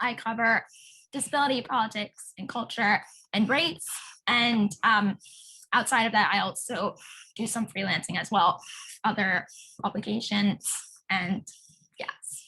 I cover disability, politics, and culture and race. And outside of that, I also do some freelancing as well, other publications, and yes.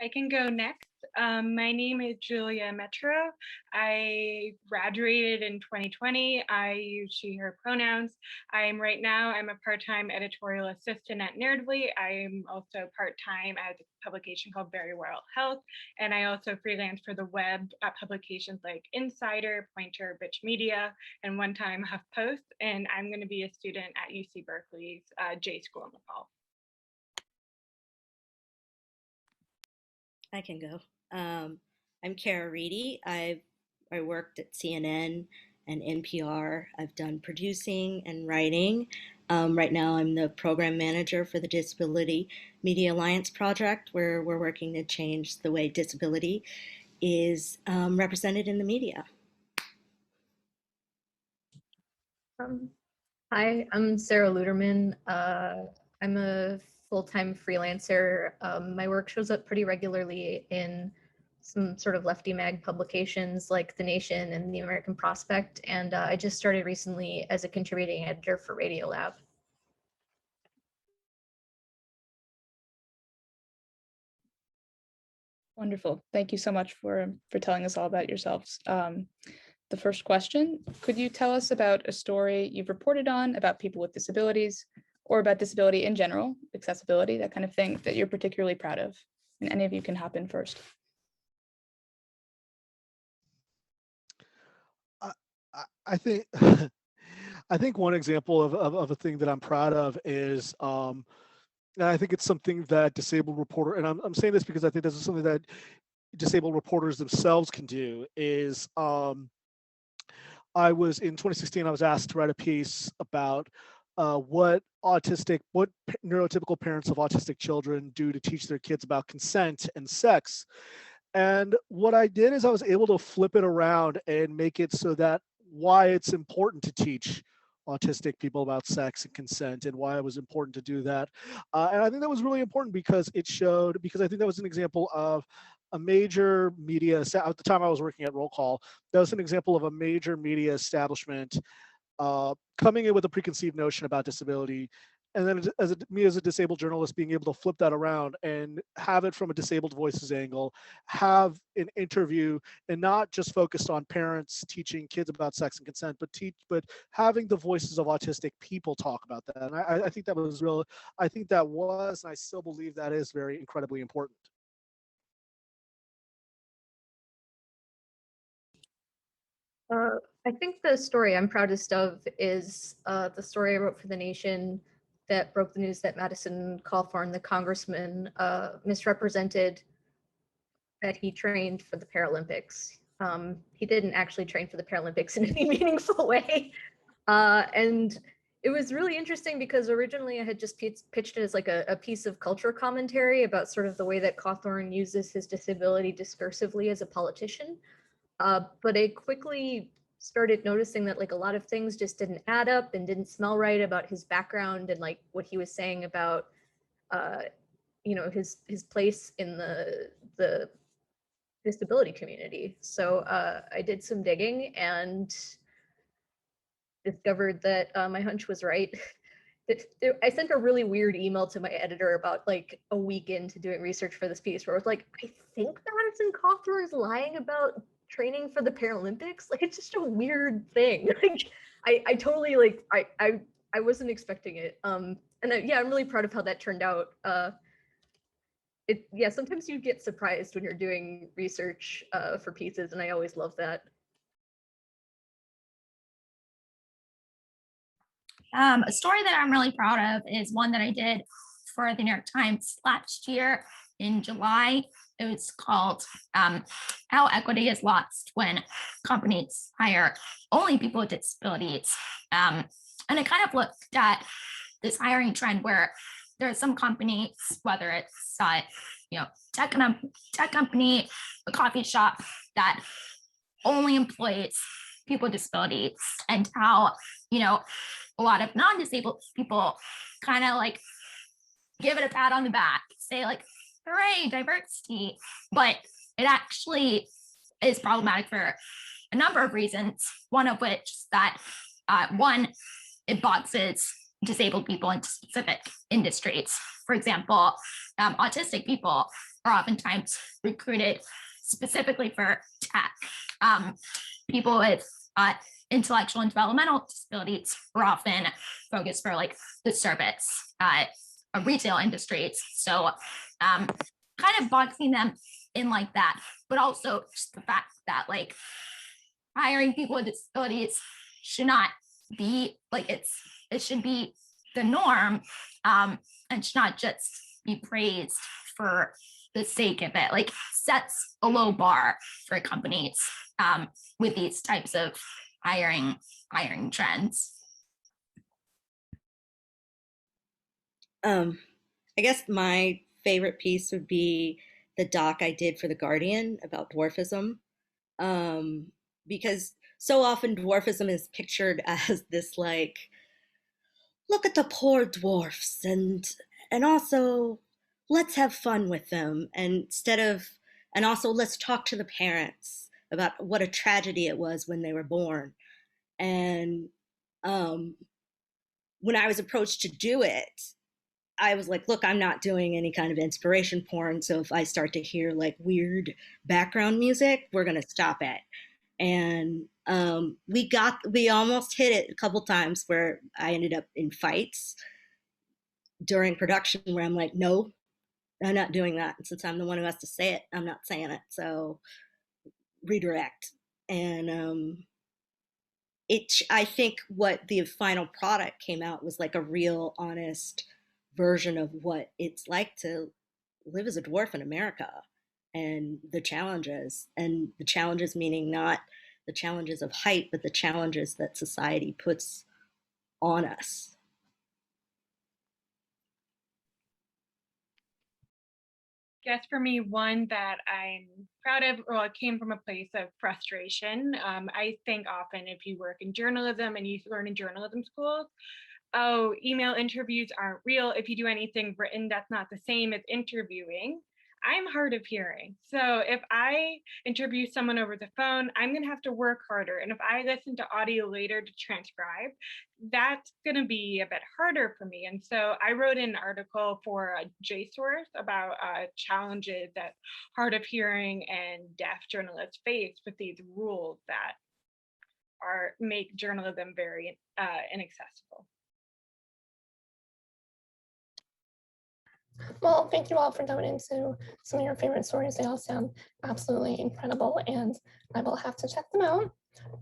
I can go next. My name is Julia Métraux. I graduated in 2020. I use she, her pronouns. I'm a part-time editorial assistant at Nerdly. I'm also part-time at a publication called Very Well Health. And I also freelance for the web at publications like Insider, Pointer, Bitch Media, and one time HuffPost. And I'm going to be a student at UC Berkeley's J School in the fall. I can go. I'm Cara Reedy. I worked at CNN and NPR. I've done producing and writing. Right now, I'm the program manager for the Disability Media Alliance project, where we're working to change the way disability is represented in the media. Hi, I'm Sara Luterman. I'm a full-time freelancer. My work shows up pretty regularly in some sort of lefty mag publications like The Nation and The American Prospect, and I just started recently as a contributing editor for Radiolab. Wonderful. Thank you so much for telling us all about yourselves. The first question, could you tell us about a story you've reported on about people with disabilities or about disability in general, accessibility, that kind of thing, that you're particularly proud of? And any of you can hop in first. I think I think one example of a thing that I'm proud of is, and I think it's something that disabled reporter, and I'm saying this because I think this is something that disabled reporters themselves can do, is I was in 2016, I was asked to write a piece about what neurotypical parents of autistic children do to teach their kids about consent and sex. And what I did is I was able to flip it around and make it so that why it's important to teach autistic people about sex and consent, and why it was important to do that. And I think that was really important because I think that was an example of a major media, at the time I was working at Roll Call, that was an example of a major media establishment coming in with a preconceived notion about disability, and then me as a disabled journalist being able to flip that around and have it from a disabled voices angle, have an interview, and not just focused on parents teaching kids about sex and consent, but having the voices of autistic people talk about that. And I think that was real. I think that was, and I still believe that is very incredibly important. I think the story I'm proudest of is the story I wrote for The Nation that broke the news that Madison Cawthorn, the congressman, misrepresented that he trained for the Paralympics. He didn't actually train for the Paralympics in any meaningful way. And it was really interesting because originally I had just pitched it as like a piece of culture commentary about sort of the way that Cawthorn uses his disability discursively as a politician. But I quickly started noticing that like a lot of things just didn't add up and didn't smell right about his background and like what he was saying about his place in the disability community. So I did some digging and discovered that my hunch was right. I sent a really weird email to my editor about like a week into doing research for this piece where I was like, I think Madison Cawthorn is lying about training for the Paralympics. Like, it's just a weird thing. Like, I totally like, I wasn't expecting it. And yeah, I'm really proud of how that turned out. Yeah, sometimes you get surprised when you're doing research for pieces, and I always love that. A story that I'm really proud of is one that I did for the New York Times last year in July. It was called How Equity is Lost When Companies Hire Only People with Disabilities. And I kind of looked at this hiring trend where there are some companies, whether it's tech company, a coffee shop, that only employs people with disabilities, and how a lot of non-disabled people kind of like give it a pat on the back, say like, hooray, diversity. But it actually is problematic for a number of reasons, one of which is that one, it boxes disabled people into specific industries. For example, autistic people are oftentimes recruited specifically for tech. People with intellectual and developmental disabilities are often focused for like the service, retail industries. So kind of boxing them in like that, but also just the fact that like hiring people with disabilities should not be like it should be the norm, and should not just be praised for the sake of it. Like sets a low bar for companies with these types of hiring trends. I guess my favorite piece would be the doc I did for The Guardian about dwarfism, because so often dwarfism is pictured as this like, look at the poor dwarfs, and also let's have fun with them, and also let's talk to the parents about what a tragedy it was when they were born. And when I was approached to do it, I was like, look, I'm not doing any kind of inspiration porn. So if I start to hear like weird background music, we're going to stop it. And we almost hit it a couple times where I ended up in fights during production where I'm like, no, I'm not doing that. And since I'm the one who has to say it, I'm not saying it. So redirect. And I think what the final product came out was like a real honest version of what it's like to live as a dwarf in America, and the challenges meaning not the challenges of height, but the challenges that society puts on us. Guess for me, one that I'm proud of, well, it came from a place of frustration. I think often if you work in journalism and you learn in journalism schools, oh, email interviews aren't real. If you do anything written, that's not the same as interviewing. I'm hard of hearing. So if I interview someone over the phone, I'm going to have to work harder. And if I listen to audio later to transcribe, that's going to be a bit harder for me. And so I wrote an article for JSource about challenges that hard of hearing and deaf journalists face with these rules that make journalism very inaccessible. Well, thank you all for going into some of your favorite stories. They all sound absolutely incredible, and I will have to check them out.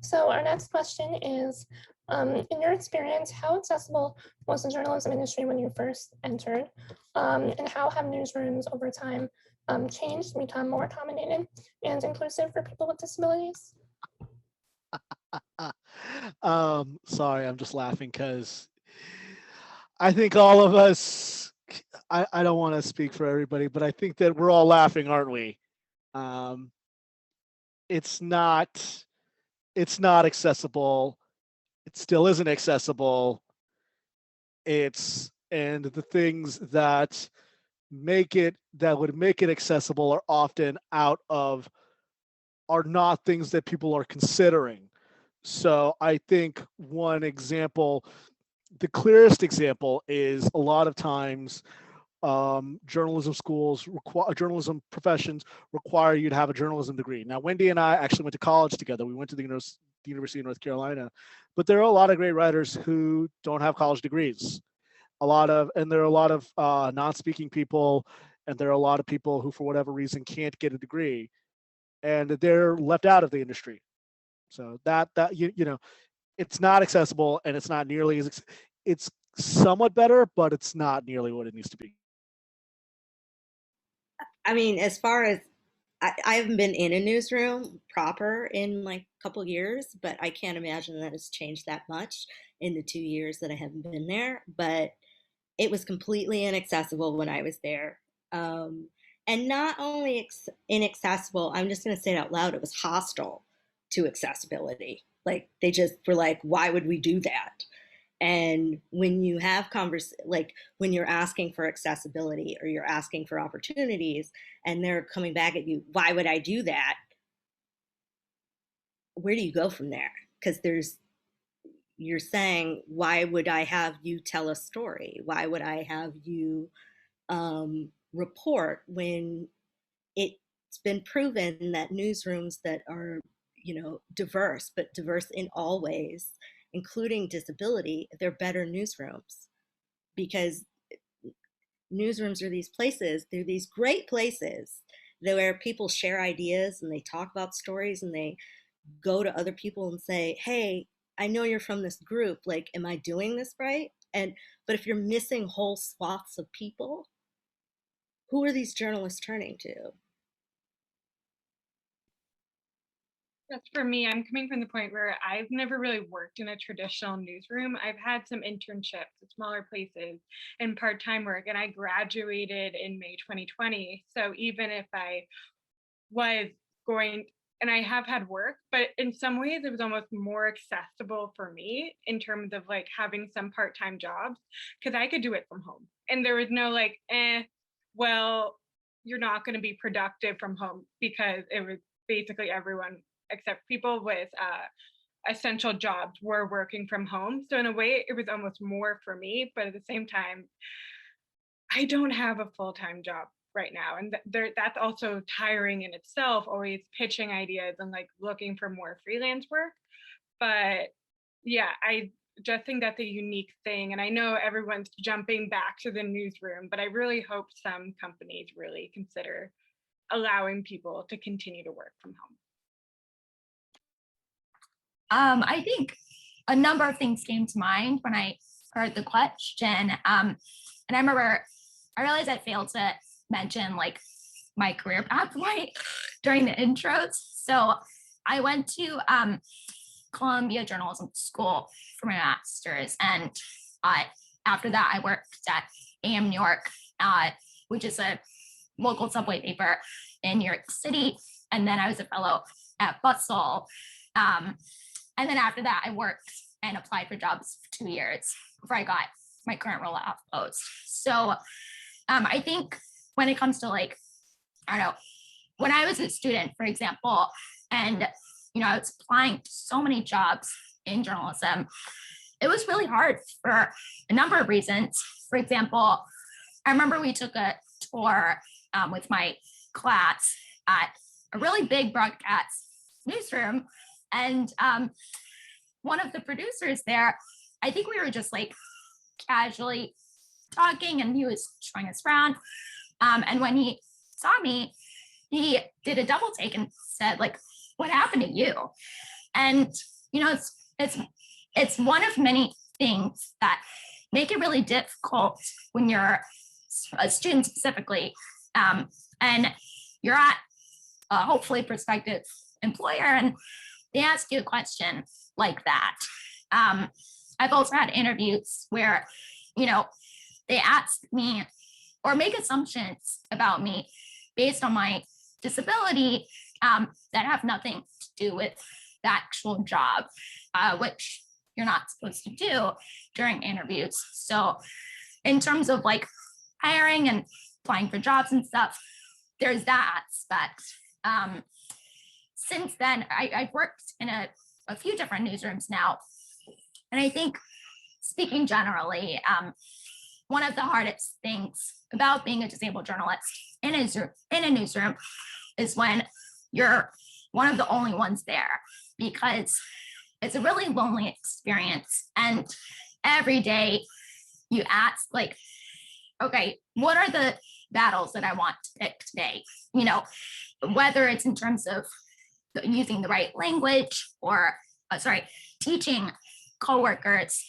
So our next question is, in your experience, how accessible was the journalism industry when you first entered? And how have newsrooms over time changed to become more accommodating and inclusive for people with disabilities? Sorry, I'm just laughing because I think all of us, I don't want to speak for everybody, but I think that we're all laughing, aren't we? It's not accessible. It still isn't accessible. And the things that would make it accessible are not things that people are considering. So I think one example, the clearest example, is a lot of times journalism professions require you to have a journalism degree. Now, Wendy and I actually went to college together. We went to the University of North Carolina, but there are a lot of great writers who don't have college degrees. There are a lot of non-speaking people, and there are a lot of people who, for whatever reason, can't get a degree, and they're left out of the industry. So that it's not accessible, and it's not nearly as it's somewhat better, but it's not nearly what it needs to be. I mean, as far as I haven't been in a newsroom proper in like a couple years, but I can't imagine that it's changed that much in the 2 years that I haven't been there. But it was completely inaccessible when I was there. And not only inaccessible, I'm just going to say it out loud, it was hostile to accessibility. Like they just were like, why would we do that? And when you have like when you're asking for accessibility or you're asking for opportunities and they're coming back at you, why would I do that? Where do you go from there? Because you're saying, why would I have you tell a story? Why would I have you report when it's been proven that newsrooms that are, diverse, but diverse in all ways, including disability, they're better newsrooms, because newsrooms are they're these great places where people share ideas and they talk about stories and they go to other people and say, hey, I know you're from this group, like, am I doing this right? But if you're missing whole swaths of people, who are these journalists turning to? That's for me. I'm coming from the point where I've never really worked in a traditional newsroom. I've had some internships at smaller places and part-time work, and I graduated in May 2020. So even if I was going, and I have had work, but in some ways it was almost more accessible for me in terms of like having some part-time jobs, because I could do it from home. And there was no like, well, you're not going to be productive from home, because it was basically everyone except people with essential jobs were working from home. So in a way, it was almost more for me, but at the same time, I don't have a full-time job right now. And that's also tiring in itself, always pitching ideas and like looking for more freelance work. But yeah, I just think that's a unique thing. And I know everyone's jumping back to the newsroom, but I really hope some companies really consider allowing people to continue to work from home. I think a number of things came to mind when I heard the question. And I remember I realized I failed to mention like my career pathway during the intros. So I went to Columbia Journalism School for my master's. And after that, I worked at AM New York, which is a local subway paper in New York City. And then I was a fellow at Bustle. And then after that, I worked and applied for jobs for 2 years before I got my current role at HuffPost. So I think when it comes to like, I don't know, when I was a student, for example, and I was applying to so many jobs in journalism, it was really hard for a number of reasons. For example, I remember we took a tour with my class at a really big broadcast newsroom, and one of the producers there, I think we were just like casually talking and he was showing us around. And when he saw me, he did a double take and said, like, what happened to you? And, it's one of many things that make it really difficult when you're a student specifically. And you're at a hopefully prospective employer and they ask you a question like that. I've also had interviews where, they ask me or make assumptions about me based on my disability that have nothing to do with the actual job, which you're not supposed to do during interviews. So in terms of like hiring and applying for jobs and stuff, there's that aspect. Since then, I've worked in a few different newsrooms now. And I think speaking generally, one of the hardest things about being a disabled journalist in a newsroom is when you're one of the only ones there, because it's a really lonely experience. And every day you ask, like, okay, what are the battles that I want to pick today? Whether it's in terms of using the right language or, teaching coworkers,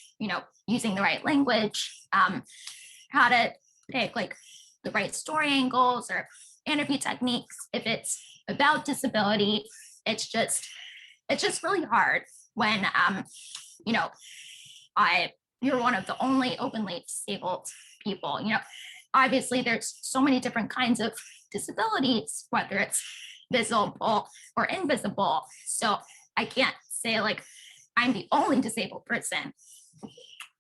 using the right language, how to pick like the right story angles or interview techniques. If it's about disability, it's just really hard when, you're one of the only openly disabled people. Obviously there's so many different kinds of disabilities, whether it's visible or invisible. So I can't say like I'm the only disabled person.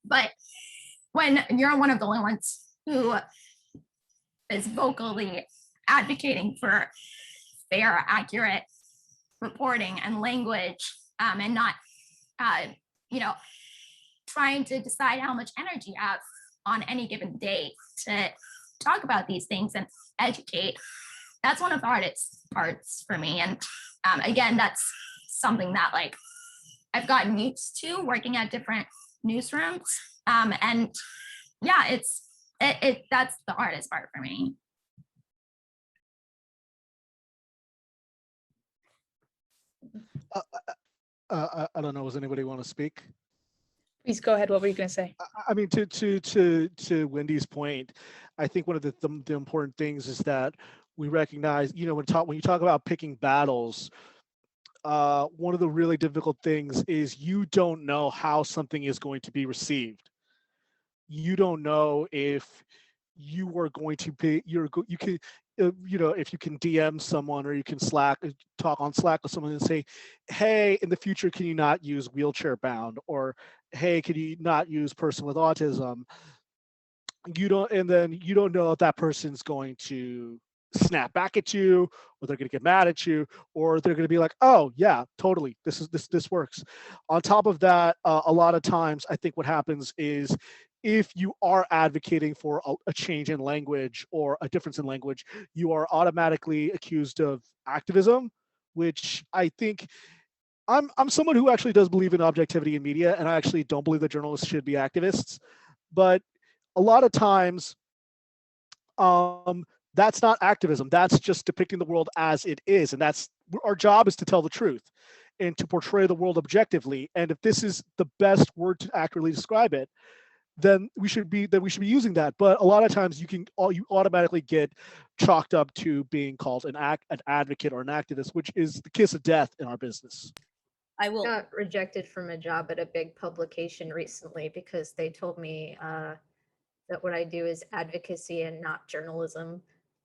But when you're one of the only ones who is vocally advocating for fair, accurate reporting and language, and not, you know, trying to decide how much energy you have on any given day to talk about these things and educate, that's one of the hardest parts for me. And again, that's something that like I've gotten used to working at different newsrooms. And yeah, that's the hardest part for me. I don't know. Does anybody want to speak? Please go ahead. What were you going to say? I mean, to Wendy's point, I think one of the important things is that we recognize, you know, when you talk about picking battles, one of the really difficult things is you don't know how something is going to be received. You don't know if you are going to be, you can, you know, if you can DM someone or you can talk on Slack with someone and say, hey, in the future, can you not use wheelchair bound? Or, hey, can you not use person with autism? And then you don't know if that person's going to snap back at you, or they're going to get mad at you, or they're going to be like, oh yeah, totally, this works. On top of that, a lot of times I think what happens is, if you are advocating for a change in language or a difference in language, you are automatically accused of activism, which I think I'm someone who actually does believe in objectivity in media, and I actually don't believe that journalists should be activists. But a lot of times, that's not activism. That's just depicting the world as it is, and that's our job, is to tell the truth and to portray the world objectively. And if this is the best word to accurately describe it, then we should be using that. But a lot of times you automatically get chalked up to being called an advocate or an activist, which is the kiss of death in our business. I got rejected from a job at a big publication recently because they told me that what I do is advocacy and not journalism.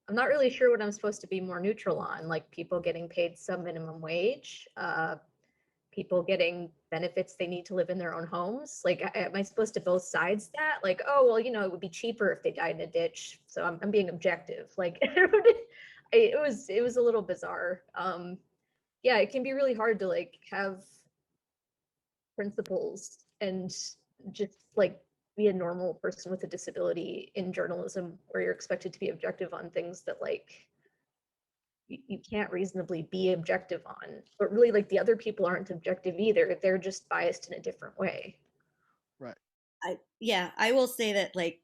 I'm not really sure what I'm supposed to be more neutral on, like people getting paid sub-minimum wage, people getting benefits they need to live in their own homes. Like, am I supposed to both sides that? Like, oh, well, you know, it would be cheaper if they died in a ditch. So I'm being objective. Like, it was a little bizarre. Yeah, it can be really hard to like have principles and just like be a normal person with a disability in journalism, where you're expected to be objective on things that like you can't reasonably be objective on. But really, like, the other people aren't objective either. They're just biased in a different way. Right. I will say that, like,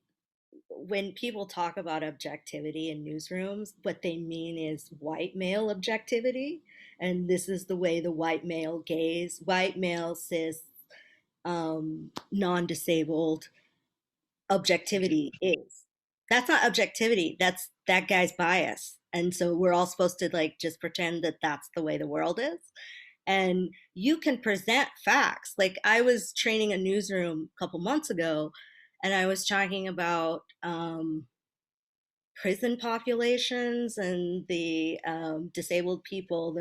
when people talk about objectivity in newsrooms, what they mean is white male objectivity. And this is the way the white male gaze, white male cis, non-disabled objectivity is. That's not objectivity. That's that guy's bias. And so we're all supposed to like just pretend that that's the way the world is. And you can present facts. Like, I was training a newsroom a couple months ago, and I was talking about prison populations and the disabled people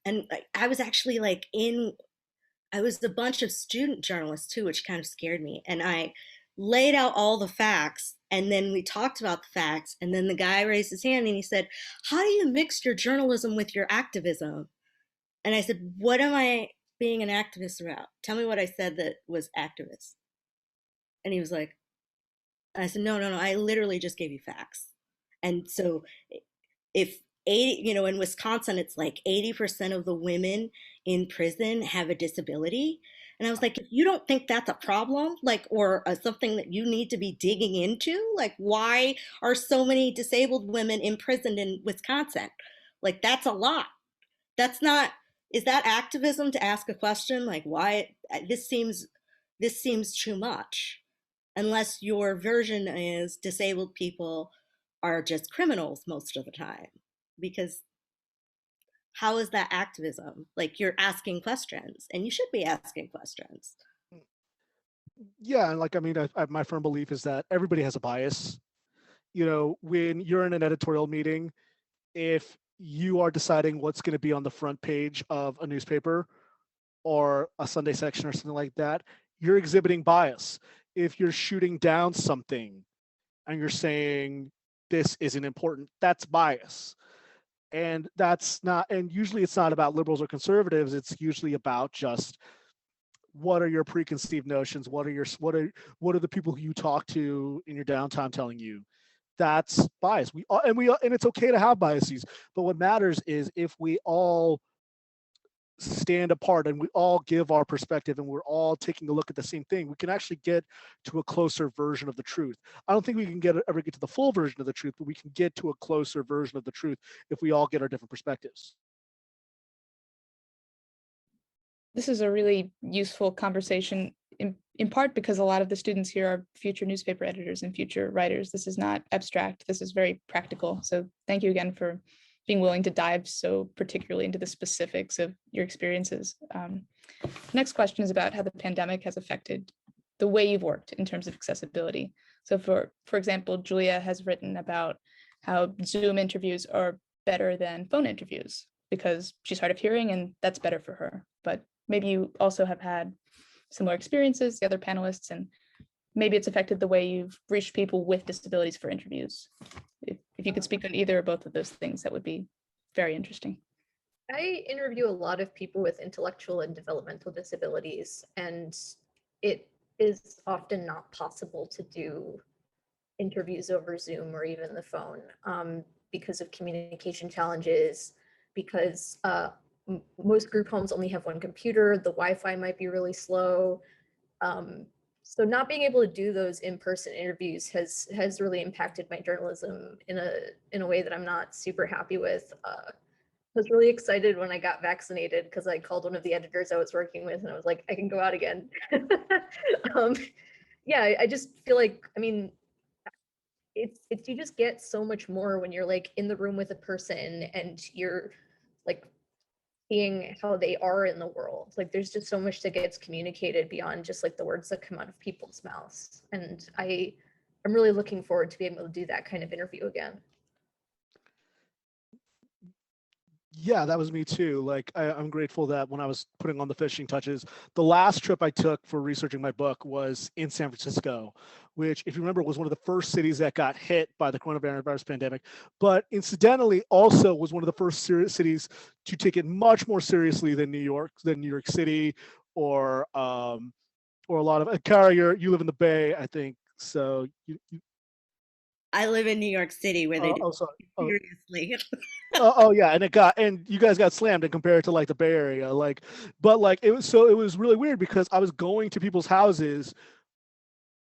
and I was actually like I was a bunch of student journalists too, which kind of scared me. And I laid out all the facts, and then we talked about the facts, and then the guy raised his hand and he said, how do you mix your journalism with your activism? And I said, what am I being an activist about? Tell me what I said that was activist. And he was like, I said, no, I literally just gave you facts. And so if 80, you know, in Wisconsin, it's like 80% of the women in prison have a disability. And I was like, if you don't think that's a problem, like, or something that you need to be digging into, like, why are so many disabled women imprisoned in Wisconsin? Like, that's a lot. That's not, is that activism to ask a question? Like, why this seems too much, unless your version is disabled people are just criminals most of the time. Because how is that activism? Like, you're asking questions, and you should be asking questions. Yeah, and like, I mean, my firm belief is that everybody has a bias. You know, when you're in an editorial meeting, if you are deciding what's going to be on the front page of a newspaper or a Sunday section or something like that, you're exhibiting bias. if you're shooting down something and you're saying this isn't important, that's bias. And that's not, and usually it's not about liberals or conservatives, it's usually about just what are your preconceived notions, what are the people who you talk to in your downtime telling you. That's bias. And it's okay to have biases, but what matters is if we all stand apart and we all give our perspective and we're all taking a look at the same thing, we can actually get to a closer version of the truth. I don't think we can ever get to the full version of the truth, but we can get to a closer version of the truth if we all get our different perspectives. This is a really useful conversation, in part because a lot of the students here are future newspaper editors and future writers. This is not abstract, this is very practical. So thank you again for being willing to dive so particularly into the specifics of your experiences. Next question is about how the pandemic has affected the way you've worked in terms of accessibility. So for example, Julia has written about how Zoom interviews are better than phone interviews because she's hard of hearing and that's better for her. But maybe you also have had similar experiences, the other panelists, and maybe it's affected the way you've reached people with disabilities for interviews. If you could speak on either or both of those things, that would be very interesting. I interview a lot of people with intellectual and developmental disabilities, and it is often not possible to do interviews over Zoom or even the phone because of communication challenges, because most group homes only have one computer, the Wi-Fi might be really slow. So not being able to do those in-person interviews has really impacted my journalism in a way that I'm not super happy with. I was really excited when I got vaccinated because I called one of the editors I was working with and I was like, I can go out again. Yeah, I just feel like, I mean, it's you just get so much more when you're like in the room with a person and you're like seeing how they are in the world. Like there's just so much that gets communicated beyond just like the words that come out of people's mouths. And I'm really looking forward to being able to do that kind of interview again. Yeah, that was me too. Like I'm grateful that when I was putting on the finishing touches, the last trip I took for researching my book was in San Francisco, which, if you remember, was one of the first cities that got hit by the coronavirus pandemic, but incidentally also was one of the first cities to take it much more seriously than New York City, or a lot of Cara, you live in the Bay, I think. So you I live in New York City where they do sorry. seriously. Oh yeah, and you guys got slammed and compared to like the Bay Area, but it was really weird because I was going to people's houses,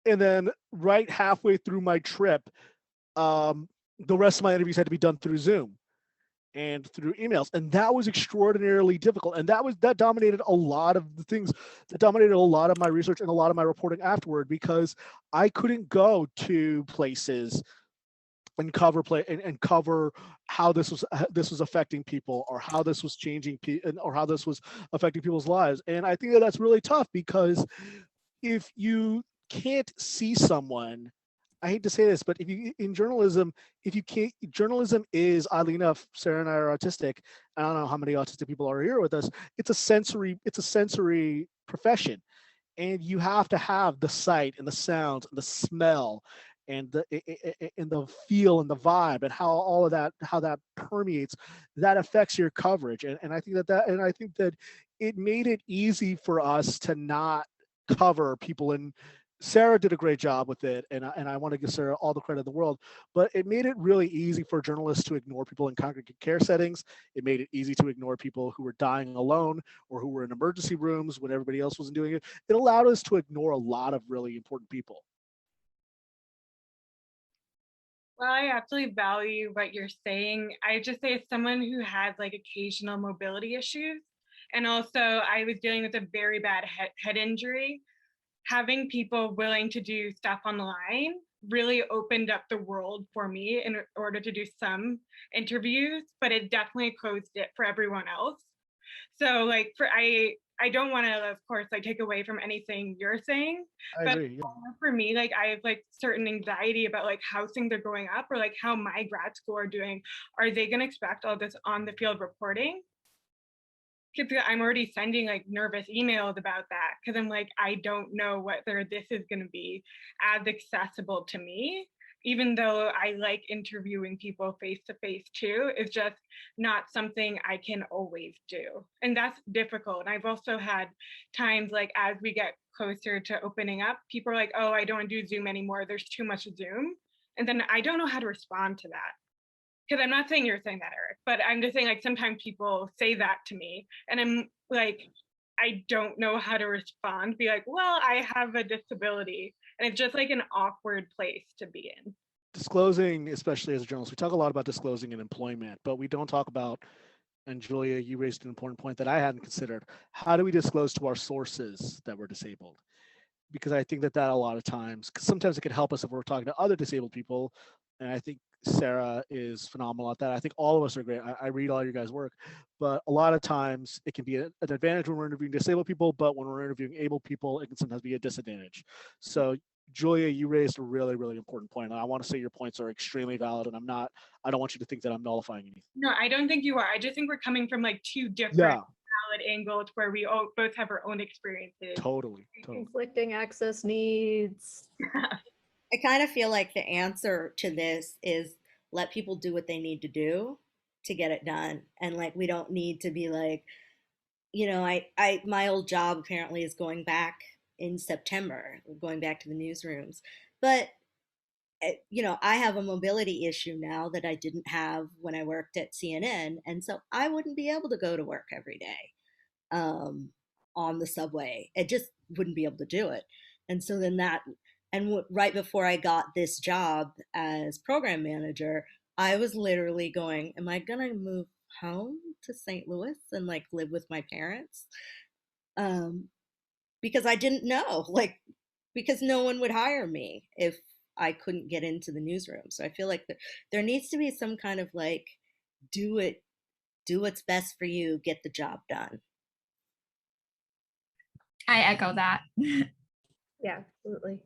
and then right halfway through my trip, the rest of my interviews had to be done through Zoom and through emails, and that was extraordinarily difficult, and that dominated a lot of the things, that dominated a lot of my research and a lot of my reporting afterward, because I couldn't go to places and cover how this was affecting people, or how this was changing or how this was affecting people's lives. And I think that that's really tough, because if you can't see someone, I hate to say this, but in journalism, if you can't, journalism is, oddly enough, Sara and I are autistic. I don't know how many autistic people are here with us. It's a sensory profession, and you have to have the sight and the sound and the smell and the feel and the vibe, and how that permeates, that affects your coverage. And I think that it made it easy for us to not cover people. And Sara did a great job with it, and I want to give Sara all the credit in the world, but it made it really easy for journalists to ignore people in congregate care settings. It made it easy to ignore people who were dying alone or who were in emergency rooms when everybody else wasn't doing it. It allowed us to ignore a lot of really important people. Well, I absolutely value what you're saying. I just say, as someone who has like occasional mobility issues, and also I was dealing with a very bad head injury, having people willing to do stuff online really opened up the world for me in order to do some interviews, but it definitely closed it for everyone else. So like I don't want to, of course, like take away from anything you're saying, but agree, yeah. for me, like I have like certain anxiety about like how things are going up, or like how my grad school are doing. Are they going to expect all this on the field reporting? because I'm already sending like nervous emails about that because I'm like, I don't know whether this is going to be as accessible to me, even though I like interviewing people face to face too. It's just not something I can always do. And that's difficult. And I've also had times like as we get closer to opening up, people are like, oh, I don't want to do Zoom anymore. There's too much Zoom. And then I don't know how to respond to that. Because I'm not saying you're saying that, Eric, but I'm just saying like sometimes people say that to me and I'm like, I don't know how to respond, be like, well, I have a disability. And it's just like an awkward place to be in. Disclosing, especially as a journalist, we talk a lot about disclosing in employment, but we don't talk about, and Julia, you raised an important point that I hadn't considered. How do we disclose to our sources that we're disabled? Because I think that a lot of times, because sometimes it can help us if we're talking to other disabled people. And I think Sara is phenomenal at that. I think all of us are great. I read all your guys' work, but a lot of times it can be an advantage when we're interviewing disabled people, but when we're interviewing able people, it can sometimes be a disadvantage. So Julia, you raised a really, really important point. And I want to say your points are extremely valid, and I don't want you to think that I'm nullifying anything. No, I don't think you are. I just think we're coming from like two different valid angles where we both have our own experiences. Totally. Conflicting access needs. I kind of feel like the answer to this is let people do what they need to do to get it done. And like, we don't need to be like, you know, my old job apparently is going back in September, going back to the newsrooms. But, you know, I have a mobility issue now that I didn't have when I worked at CNN. And so I wouldn't be able to go to work every day on the subway. I just wouldn't be able to do it. And so then right before I got this job as program manager, I was literally going, am I going to move home to St. Louis and like live with my parents? Because I didn't know, like, because no one would hire me if I couldn't get into the newsroom. So I feel like there needs to be some kind of like, do what's best for you, get the job done. I echo that. Yeah, absolutely.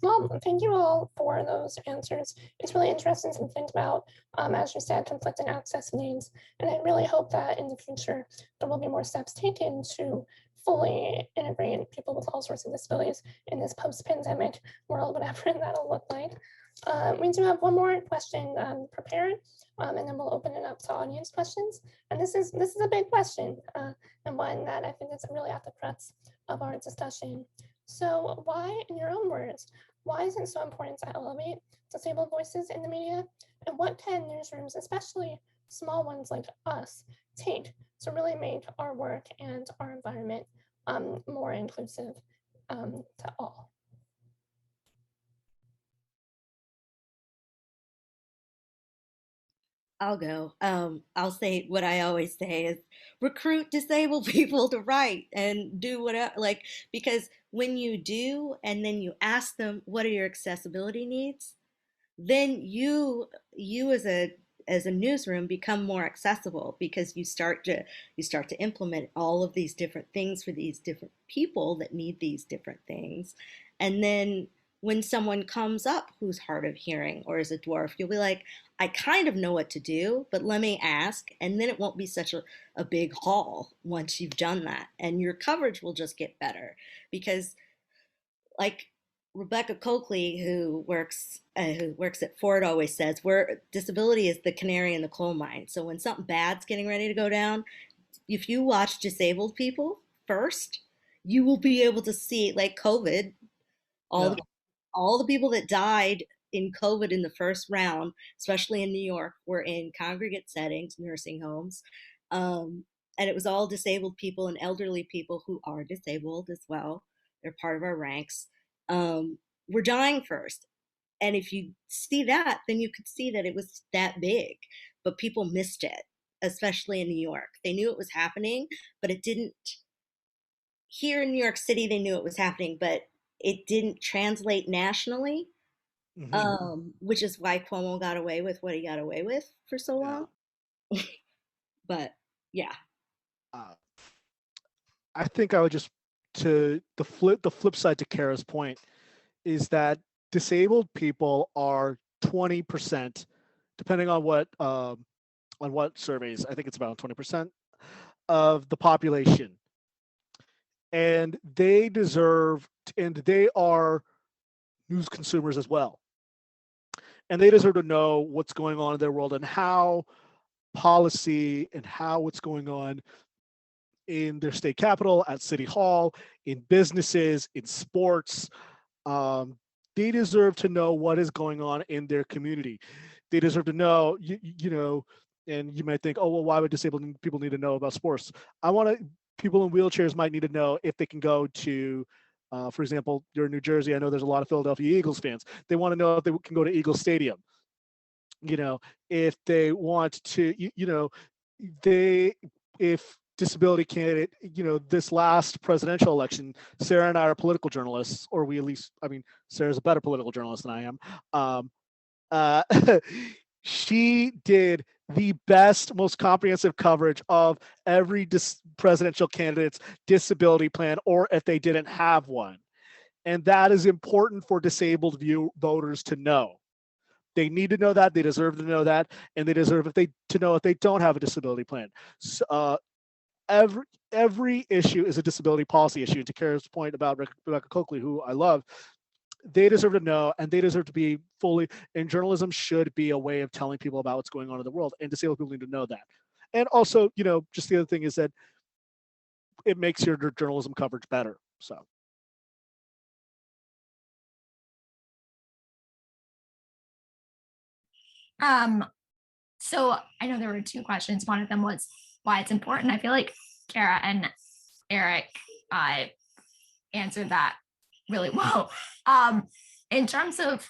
Well, thank you all for those answers. It's really interesting to think about, as you said, conflicting access needs. And I really hope that in the future, there will be more steps taken to fully integrate people with all sorts of disabilities in this post-pandemic world, whatever that'll look like. We do have one more question prepared, and then we'll open it up to audience questions. And this is a big question, and one that I think is really at the crux of our discussion. So why, in your own words, why is it so important to elevate disabled voices in the media? And what can newsrooms, especially small ones like us, take to really make our work and our environment more inclusive to all? I'll go. I'll say what I always say is recruit disabled people to write and do whatever, like, because when you do, and then you ask them, what are your accessibility needs? Then you as a newsroom become more accessible because you start to implement all of these different things for these different people that need these different things. And then when someone comes up who's hard of hearing or is a dwarf, you'll be like, I kind of know what to do, but let me ask. And then it won't be such a big haul once you've done that. And your coverage will just get better because, like Rebecca Coakley, who works at Ford, always says, disability is the canary in the coal mine. So when something bad's getting ready to go down, if you watch disabled people first, you will be able to see, like COVID, all the people that died in COVID in the first round, especially in New York, were in congregate settings, nursing homes. And it was all disabled people and elderly people who are disabled as well. They're part of our ranks. We're dying first. And if you see that, then you could see that it was that big, but people missed it, especially in New York. They knew it was happening, but it didn't. Here in New York City, they knew it was happening, but it didn't translate nationally, which is why Cuomo got away with what he got away with for so long. But yeah. I think I would just, to the flip side to Cara's point is that disabled people are 20%, depending on what on what surveys? I think it's about 20% of the population. And they deserve, and they are news consumers as well. And they deserve to know what's going on in their world and how policy and how what's going on in their state capital, at City Hall, in businesses, in sports. They deserve to know what is going on in their community. They deserve to know, you know, and you might think, oh, well, why would disabled people need to know about sports? People in wheelchairs might need to know if they can go to, for example, you're in New Jersey. I know there's a lot of Philadelphia Eagles fans. They want to know if they can go to Eagle Stadium. You know, if they want to, if disability candidate, this last presidential election, Sara and I are political journalists, or we at least, Sara's a better political journalist than I am. She did the best, most comprehensive coverage of every presidential candidate's disability plan, or if they didn't have one. And that is important for disabled voters to know. They need to know that, they deserve to know that, and they deserve to know if they don't have a disability plan. So, every issue is a disability policy issue. And to Cara's point about Rebecca Coakley, who I love, they deserve to know, and they deserve to be fully, and journalism should be a way of telling people about what's going on in the world, and disabled people need to know that. And also, just the other thing is that it makes your journalism coverage better. So. So I know there were two questions. One of them was why it's important. I feel like Cara and Eric answered that really well. In terms of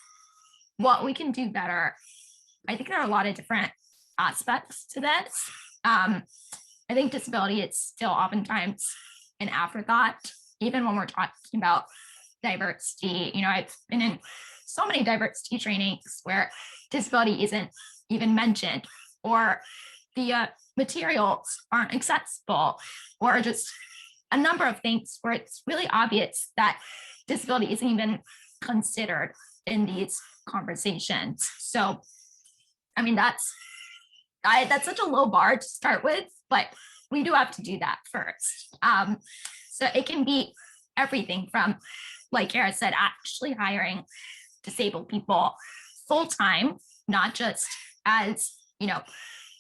what we can do better, I think there are a lot of different aspects to this. I think disability is still oftentimes an afterthought, even when we're talking about diversity. I've been in so many diversity trainings where disability isn't even mentioned, or the materials aren't accessible, or just a number of things where it's really obvious that disability isn't even considered in these conversations. So, that's such a low bar to start with, but we do have to do that first. So it can be everything from, like Cara said, actually hiring disabled people full-time, not just as,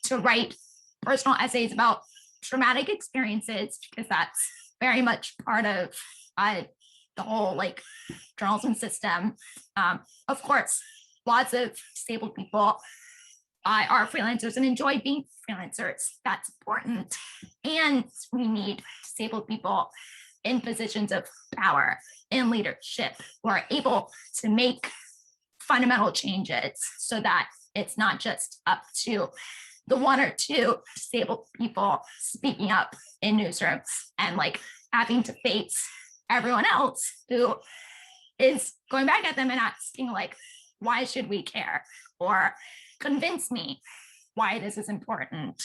to write personal essays about traumatic experiences, because that's very much part of the whole journalism system. Of course, lots of disabled people are freelancers and enjoy being freelancers. That's important. And we need disabled people in positions of power, in leadership, who are able to make fundamental changes so that it's not just up to the one or two disabled people speaking up in newsrooms and having to face everyone else who is going back at them and asking why should we care, or convince me why this is important.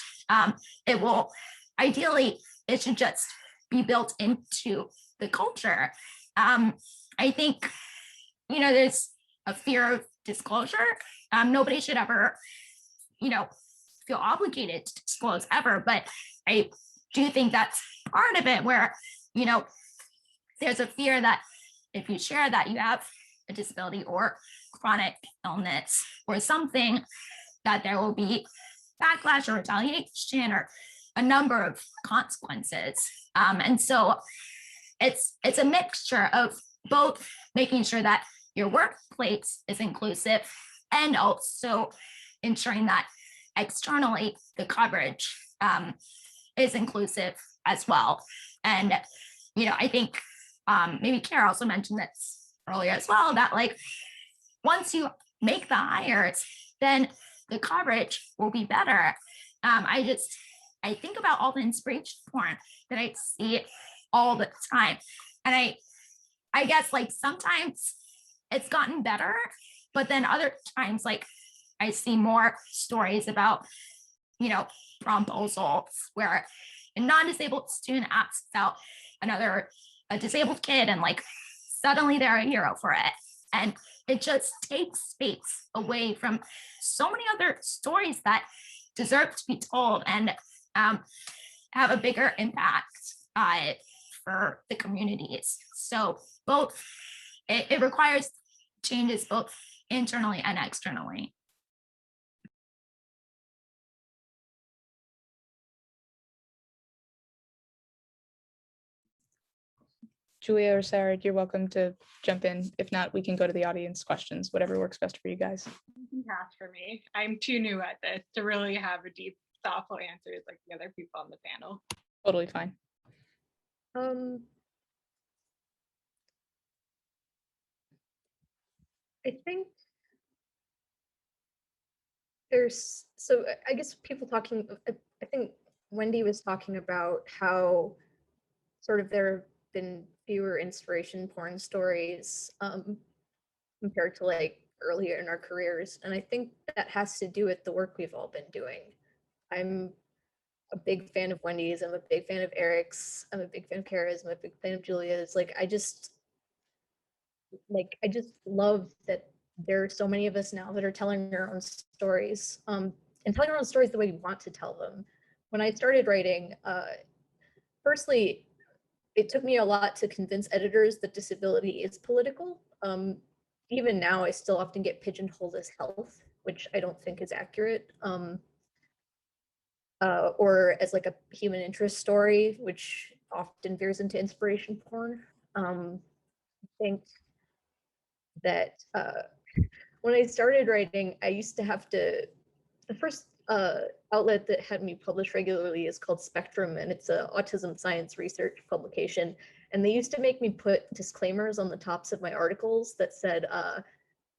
It should just be built into the culture. I think, there's a fear of disclosure. Nobody should ever, feel obligated to disclose ever, but I do think that's part of it, where, there's a fear that if you share that you have a disability or chronic illness or something, that there will be backlash or retaliation or a number of consequences. And so it's a mixture of both making sure that your workplace is inclusive and also ensuring that externally the coverage is inclusive as well. And, I think maybe Cara also mentioned this earlier as well, that once you make the hires, then the coverage will be better. I think about all the inspiration porn that I see all the time. And I guess sometimes it's gotten better, but then other times I see more stories about, proposals where a non-disabled student asks out a disabled kid, and suddenly they're a hero for it. And it just takes space away from so many other stories that deserve to be told and have a bigger impact for the communities. So both, it requires changes both internally and externally. Julia or Sarah, you're welcome to jump in. If not, we can go to the audience questions, whatever works best for you guys. You can pass for me. I'm too new at this to really have a deep, thoughtful answers like the other people on the panel. Totally fine. I think there's, so I guess people talking, I think Wendy was talking about how sort of there have been fewer inspiration porn stories compared to like earlier in our careers. And I think that has to do with the work we've all been doing. I'm a big fan of Wendy's, I'm a big fan of Eric's, I'm a big fan of Cara's, I'm a big fan of Julia's. Like I just love that there are so many of us now that are telling our own stories, and telling our own stories the way we want to tell them. When I started writing, firstly, it took me a lot to convince editors that disability is political. Even now, I still often get pigeonholed as health, which I don't think is accurate, or as like a human interest story, which often veers into inspiration porn. I think that when I started writing, I used to have to, the first outlet that had me publish regularly is called Spectrum, and it's an autism science research publication. And they used to make me put disclaimers on the tops of my articles that said,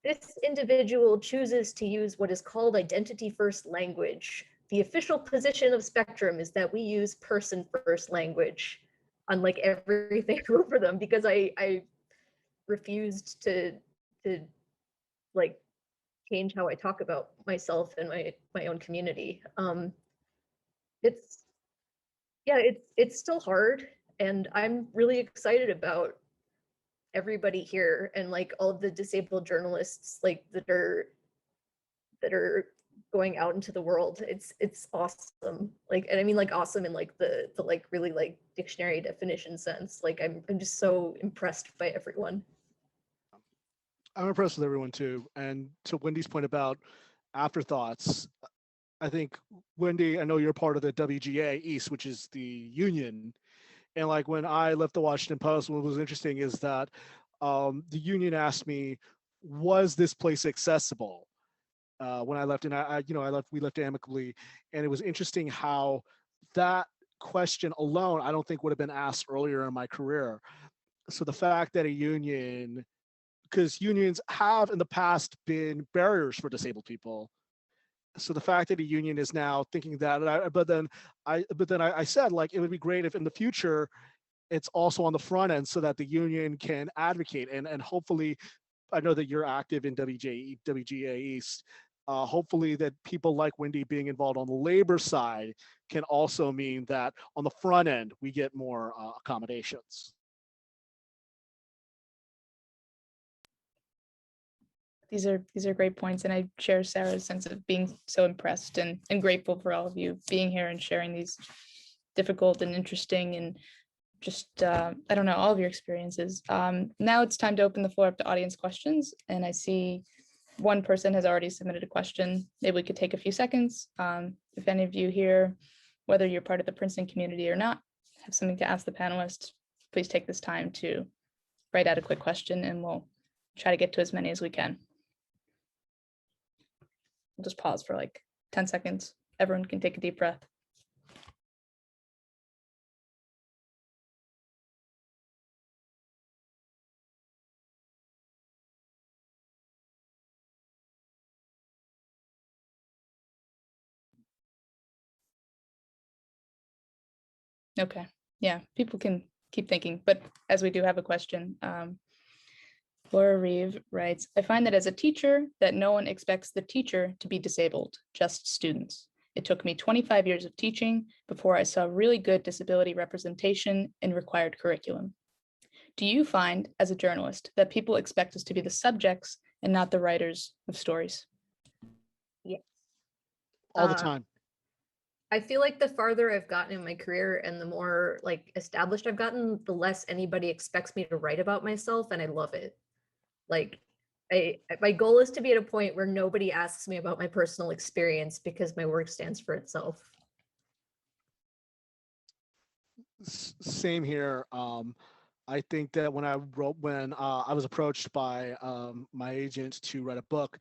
this individual chooses to use what is called identity first language. The official position of Spectrum is that we use person first language on like everything over them, because I refused to like change how I talk about myself and my own community. It's still hard, and I'm really excited about everybody here and like all of the disabled journalists like that are going out into the world. It's awesome. Like, and I mean like awesome in like the like really like dictionary definition sense. Like I'm just so impressed by everyone. I'm impressed with everyone too. And to Wendy's point about afterthoughts, I think, Wendy, I know you're part of the WGA East, which is the union. And like when I left the Washington Post, what was interesting is that the union asked me, was this place accessible? When I left, and we left amicably. And it was interesting how that question alone, I don't think would have been asked earlier in my career. So the fact that a union, because unions have in the past been barriers for disabled people. So the fact that a union is now thinking that, but then I said, like, it would be great if in the future it's also on the front end so that the union can advocate and hopefully, I know that you're active in WGA East. Hopefully that people like Wendy being involved on the labor side can also mean that on the front end we get more accommodations. These are great points, and I share Sarah's sense of being so impressed and grateful for all of you being here and sharing these difficult and interesting and just I don't know, all of your experiences. Now it's time to open the floor up to audience questions, and I see one person has already submitted a question. Maybe we could take a few seconds. If any of you here, whether you're part of the Princeton community or not, have something to ask the panelists, please take this time to write out a quick question, and we'll try to get to as many as we can. We'll just pause for like 10 seconds. Everyone can take a deep breath. Okay, yeah, people can keep thinking, but as we do have a question, Laura Reeve writes, I find that as a teacher that no one expects the teacher to be disabled, just students. It took me 25 years of teaching before I saw really good disability representation in required curriculum. Do you find, as a journalist, that people expect us to be the subjects and not the writers of stories? Yes. All the time. I feel like the farther I've gotten in my career and the more like established I've gotten, the less anybody expects me to write about myself, and I love it. Like my goal is to be at a point where nobody asks me about my personal experience because my work stands for itself. Same here. I think that when I was approached by my agent to write a book,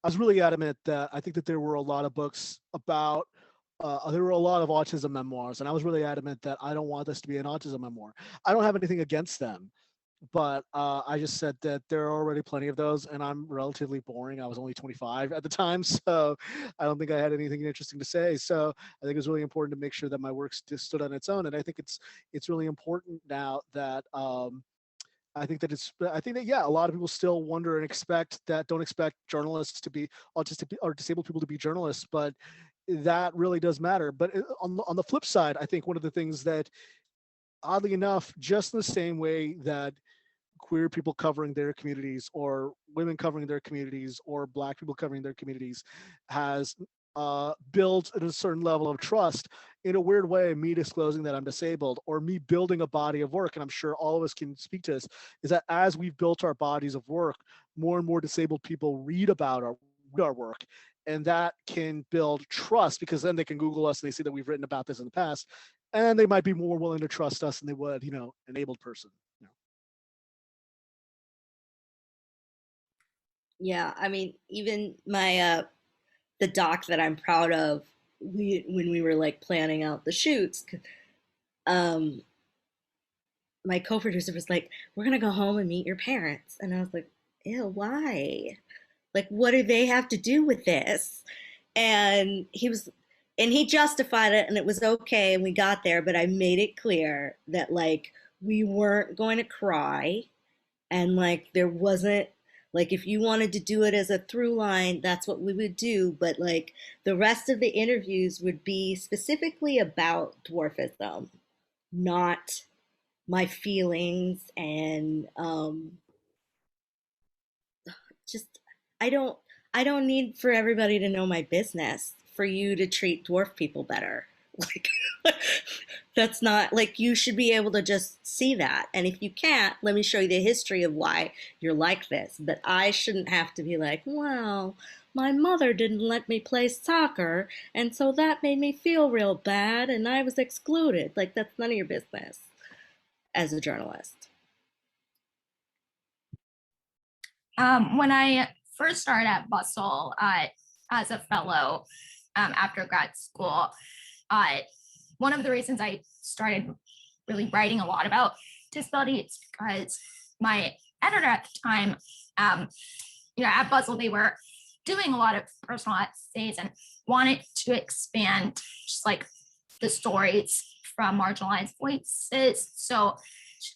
I was really adamant that I think that there were a lot of books about, there were a lot of autism memoirs, and I was really adamant that I don't want this to be an autism memoir. I don't have anything against them, but I just said that there are already plenty of those, and I'm relatively boring. I was only 25 at the time, so I don't think I had anything interesting to say. So I think it's really important to make sure that my work stood on its own, and I think it's really important now that I think that yeah, a lot of people still wonder and don't expect journalists to be autistic or disabled people to be journalists, but that really does matter. But on the flip side, I think one of the things that, oddly enough, just in the same way that queer people covering their communities or women covering their communities or Black people covering their communities has built a certain level of trust, in a weird way, me disclosing that I'm disabled or me building a body of work, and I'm sure all of us can speak to this, is that as we've built our bodies of work, more and more disabled people read about our work, and that can build trust, because then they can Google us and they see that we've written about this in the past, and they might be more willing to trust us than they would, an abled person. Yeah, I mean, even my the doc that I'm proud of, when we were like planning out the shoots, um, my co-producer was like, "We're gonna go home and meet your parents," and I was like, "Ew, why? Like, what do they have to do with this?" And he justified it, and it was okay, and we got there, but I made it clear that like we weren't going to cry, and like there wasn't, like, if you wanted to do it as a through line, that's what we would do, but like the rest of the interviews would be specifically about dwarfism, not my feelings, and just I don't need for everybody to know my business for you to treat dwarf people better. Like, that's not, like, you should be able to just see that. And if you can't, let me show you the history of why you're like this. But I shouldn't have to be like, well, my mother didn't let me play soccer, and so that made me feel real bad, and I was excluded. Like, that's none of your business as a journalist. When I first started at Bustle as a fellow after grad school, one of the reasons I started really writing a lot about disability is because my editor at the time, at Bustle, they were doing a lot of personal essays and wanted to expand just like the stories from marginalized voices. So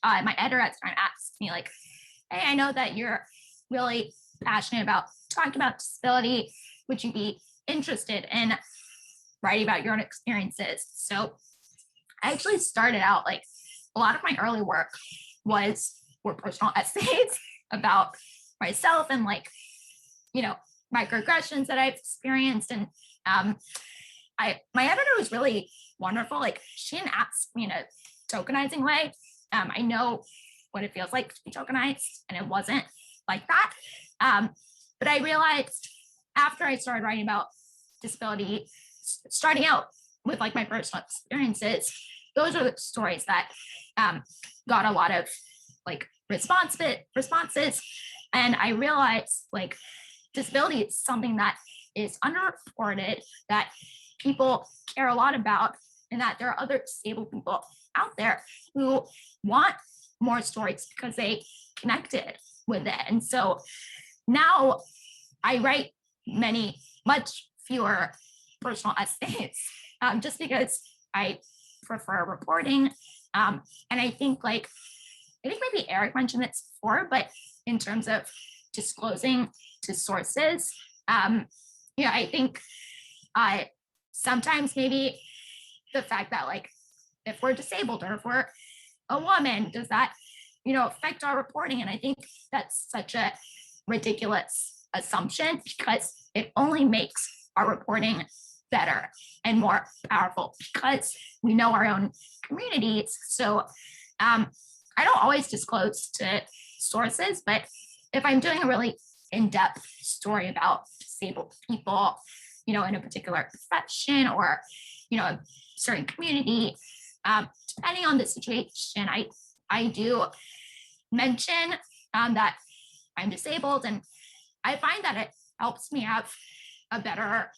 my editor at the time asked me like, "Hey, I know that you're really passionate about talking about disability. Would you be interested in writing about your own experiences?" So I actually started out, like, a lot of my early work were personal essays about myself and like, microaggressions that I've experienced. And my editor was really wonderful. Like, she didn't ask me in a tokenizing way. I know what it feels like to be tokenized, and it wasn't like that. But I realized after I started writing about disability, starting out with like my personal experiences, those are the stories that got a lot of like responses. And I realized like disability is something that is underreported, that people care a lot about, and that there are other disabled people out there who want more stories because they connected with it. And so now I write much fewer personal essays, just because I prefer reporting. And I think maybe Eric mentioned this before, but in terms of disclosing to sources, I think sometimes maybe the fact that like if we're disabled or if we're a woman, does that affect our reporting? And I think that's such a ridiculous assumption, because it only makes our reporting better and more powerful because we know our own communities. So I don't always disclose to sources, but if I'm doing a really in-depth story about disabled people, in a particular profession or, a certain community, depending on the situation, I do mention that I'm disabled, and I find that it helps me have a better,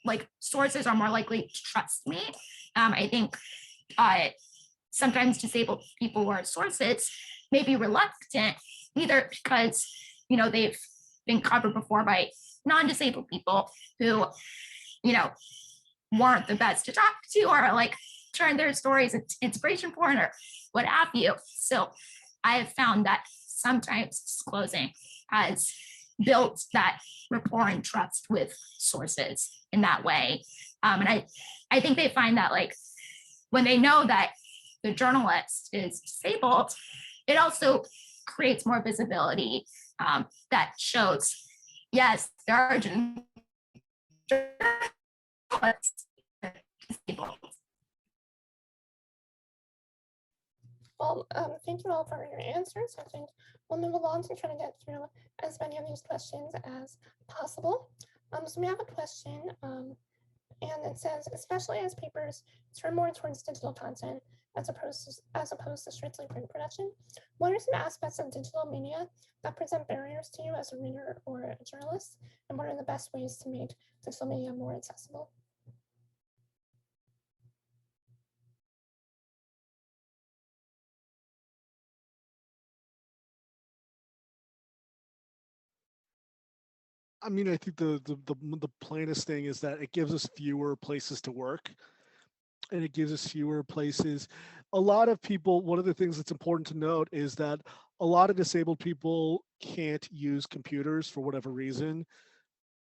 like sources are more likely to trust me. I think sometimes disabled people who are sources may be reluctant, either because they've been covered before by non-disabled people who weren't the best to talk to, or like turn their stories into inspiration porn or what have you. So I have found that sometimes disclosing has built that rapport and trust with sources in that way. And I think they find that like when they know that the journalist is disabled, it also creates more visibility that shows, yes, there are journalists disabled. Well, thank you all for your answers. I think we'll move along to try to get through as many of these questions as possible. So we have a question, and it says, especially as papers turn more towards digital content as opposed to strictly print production, what are some aspects of digital media that present barriers to you as a reader or a journalist, and what are the best ways to make digital media more accessible? I mean, I think the plainest thing is that it gives us fewer places to work, and it gives us fewer places. A lot of people, one of the things that's important to note is that a lot of disabled people can't use computers for whatever reason,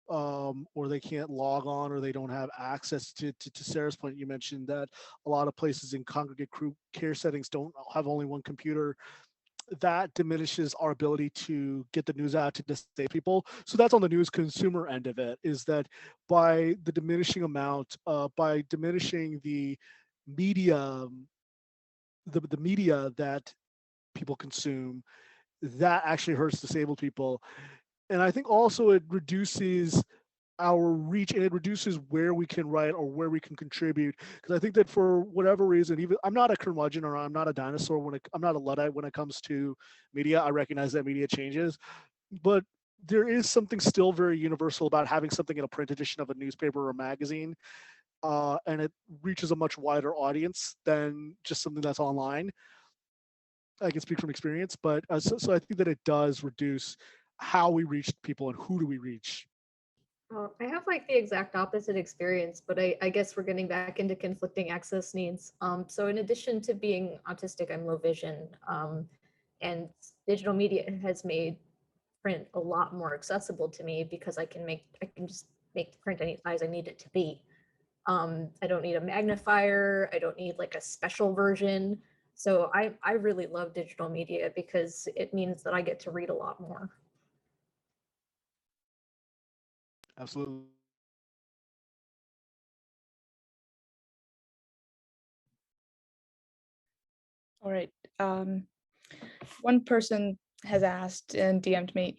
or they can't log on, or they don't have access to Sarah's point. You mentioned that a lot of places in congregate care settings don't have only one computer. That diminishes our ability to get the news out to disabled people. So that's on the news consumer end of it, is that by the diminishing amount, by diminishing the media, the media that people consume, that actually hurts disabled people. And I think also it reduces our reach, and it reduces where we can write or where we can contribute. Because I think that for whatever reason, even I'm not a curmudgeon, or I'm not a dinosaur I'm not a Luddite when it comes to media. I recognize that media changes, but there is something still very universal about having something in a print edition of a newspaper or a magazine, and it reaches a much wider audience than just something that's online. I can speak from experience, but so I think that it does reduce how we reach people and who do we reach. I have like the exact opposite experience, but I guess we're getting back into conflicting access needs. So in addition to being autistic, I'm low vision, and digital media has made print a lot more accessible to me because I can just make the print any size I need it to be. I don't need a magnifier. I don't need like a special version. So I really love digital media because it means that I get to read a lot more. Absolutely. All right. One person has asked and DM'd me,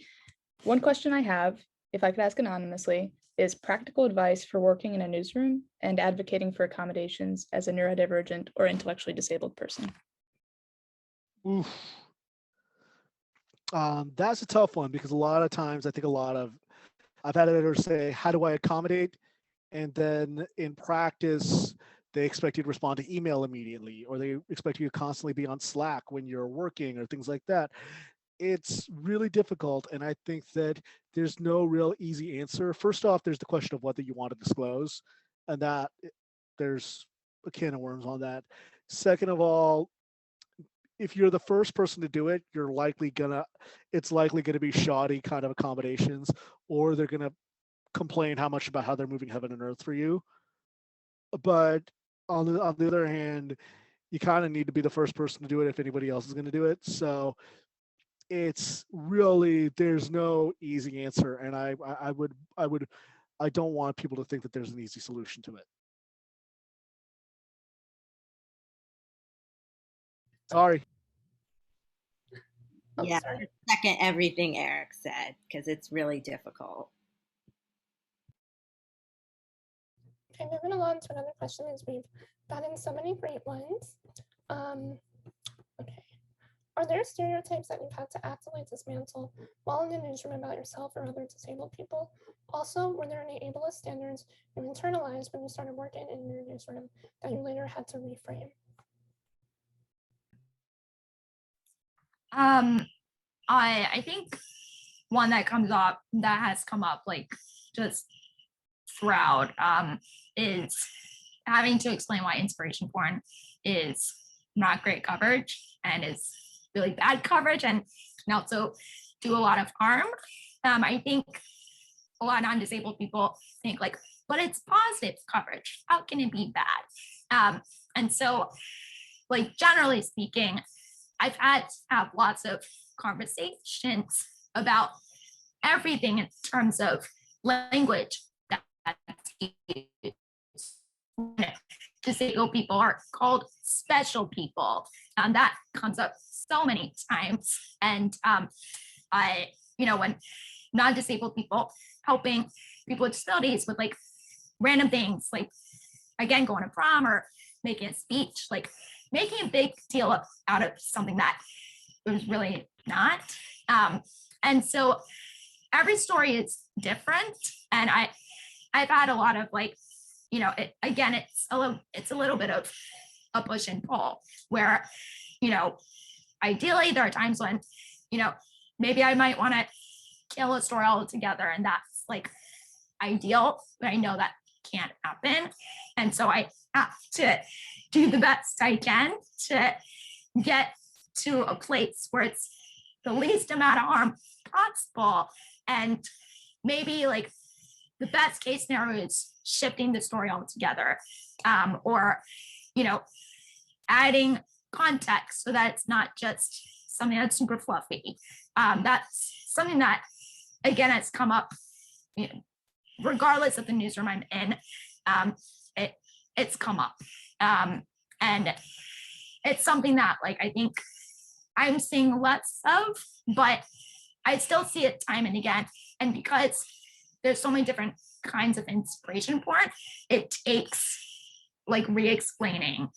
one question I have, if I could ask anonymously, is practical advice for working in a newsroom and advocating for accommodations as a neurodivergent or intellectually disabled person. Oof. That's a tough one, because a lot of times I think I've had editors say, how do I accommodate? And then in practice, they expect you to respond to email immediately, or they expect you to constantly be on Slack when you're working, or things like that. It's really difficult. And I think that there's no real easy answer. First off, there's the question of whether you want to disclose, and that there's a can of worms on that. Second of all, if you're the first person to do it, it's likely gonna be shoddy kind of accommodations, or they're gonna complain about how they're moving heaven and earth for you. But on the other hand, you kind of need to be the first person to do it if anybody else is going to do it. So it's really, there's no easy answer. And I would I don't want people to think that there's an easy solution to it. Sorry. Oh, Yeah, sorry. second everything Eric said, because it's really difficult. Okay, moving along to another question, as we've gotten so many great ones. Okay. Are there stereotypes that you've had to actively dismantle while in the newsroom about yourself or other disabled people? Also, were there any ableist standards you internalized when you started working in your newsroom that you later had to reframe? I think one that has come up like just throughout is having to explain why inspiration porn is not great coverage and is really bad coverage and can also do a lot of harm. I think a lot of non-disabled people think like, but it's positive coverage. How can it be bad? And so, like, generally speaking, I've had to have lots of conversations about everything in terms of language that's used. Disabled people are called special people. That comes up so many times. And when non-disabled people helping people with disabilities with like random things, like again, going to prom or making a speech, like making a big deal out of something that was really not. And so every story is different. And I've had a lot of like, it's a little bit of a push and pull where, ideally there are times when, maybe I might want to kill a story altogether and that's like ideal, but I know that can't happen. And so I have to do the best I can to get to a place where it's the least amount of harm possible. And maybe like the best case scenario is shifting the story altogether, or, adding context so that it's not just something that's super fluffy. That's something that, again, has come up, regardless of the newsroom I'm in. It's come up. And it's something that like I think I'm seeing less of, but I still see it time and again. And because there's so many different kinds of inspiration porn, it takes like re-explaining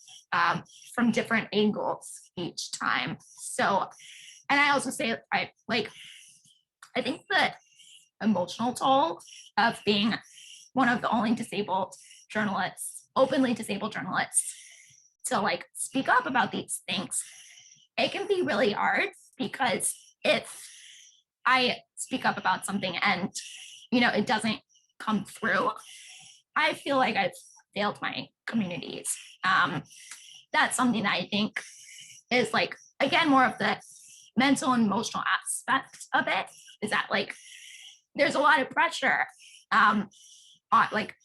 from different angles each time. So, and I also say I think the emotional toll of being one of the only openly disabled journalists to like speak up about these things, it can be really hard because if I speak up about something and, it doesn't come through, I feel like I've failed my communities. That's something that I think is like, again, more of the mental and emotional aspect of it is that like, there's a lot of pressure. Like,